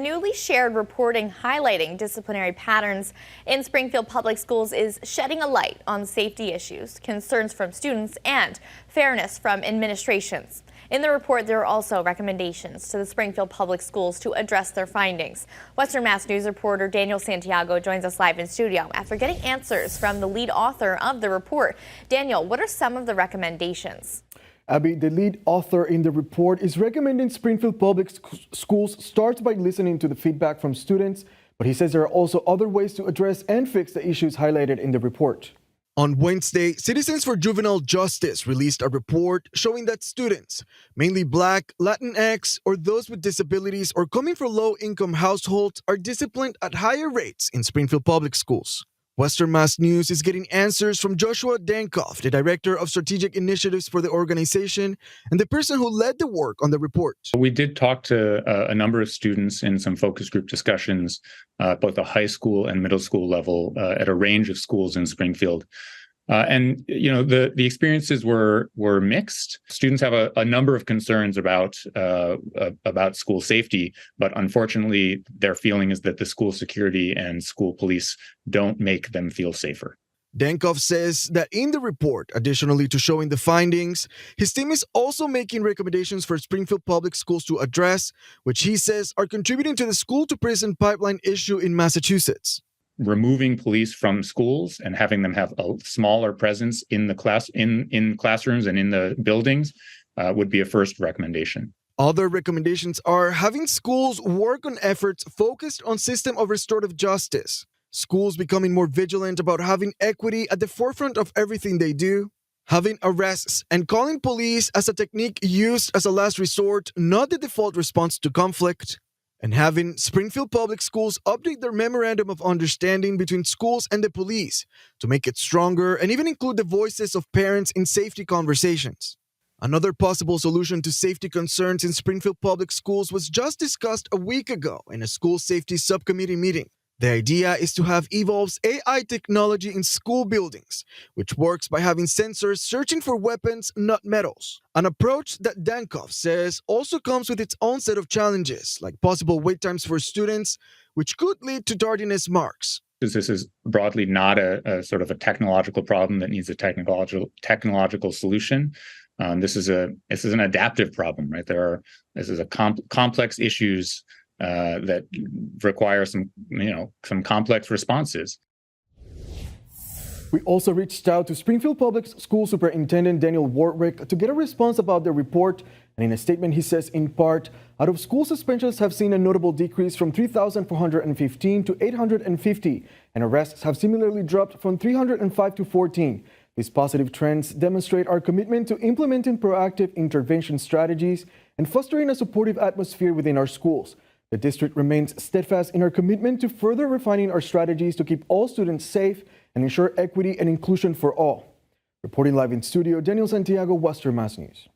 newly shared reporting highlighting disciplinary patterns in Springfield Public Schools is shedding a light on safety issues, concerns from students, and fairness from administrations. In the report, there are also recommendations to the Springfield Public Schools to address their findings. Western Mass News reporter Daniel Santiago joins us live in studio after getting answers from the lead author of the report. Daniel, what are some of the recommendations? Abby, the lead author in the report is recommending Springfield Public Schools start by listening to the feedback from students, but he says there are also other ways to address and fix the issues highlighted in the report. On Wednesday, Citizens for Juvenile Justice released a report showing that students, mainly Black, Latinx, or those with disabilities or coming from low-income households, are disciplined at higher rates in Springfield Public Schools. Western Mass News is getting answers from Joshua Dankoff, the Director of Strategic Initiatives for the organization and the person who led the work on the report. We did talk to a number of students in some focus group discussions, both the high school and middle school level at a range of schools in Springfield. And the experiences were mixed. Students have a number of concerns about school safety, but unfortunately, their feeling is that the school security and school police don't make them feel safer. Dankoff says that in the report, additionally to showing the findings, his team is also making recommendations for Springfield Public Schools to address, which he says are contributing to the school-to-prison pipeline issue in Massachusetts. Removing police from schools and having them have a smaller presence in the classrooms and in the buildings would be a first recommendation. Other recommendations are having schools work on efforts focused on system of restorative justice, schools becoming more vigilant about having equity at the forefront of everything they do, having arrests and calling police as a technique used as a last resort, not the default response to conflict, and having Springfield Public Schools update their memorandum of understanding between schools and the police to make it stronger and even include the voices of parents in safety conversations. Another possible solution to safety concerns in Springfield Public Schools was just discussed a week ago in a school safety subcommittee meeting. The idea is to have Evolve's AI technology in school buildings, which works by having sensors searching for weapons, not metals. An approach that Dankoff says also comes with its own set of challenges, like possible wait times for students, which could lead to tardiness marks. This is broadly not a sort of a technological problem that needs a technological solution. This is an adaptive problem, right? This is a complex issues that require some complex responses. We also reached out to Springfield Public School Superintendent Daniel Warwick to get a response about the report. And in a statement, he says, in part, out-of-school suspensions have seen a notable decrease from 3,415 to 850, and arrests have similarly dropped from 305 to 14. These positive trends demonstrate our commitment to implementing proactive intervention strategies and fostering a supportive atmosphere within our schools. The district remains steadfast in our commitment to further refining our strategies to keep all students safe and ensure equity and inclusion for all. Reporting live in studio, Daniel Santiago, Western Mass News.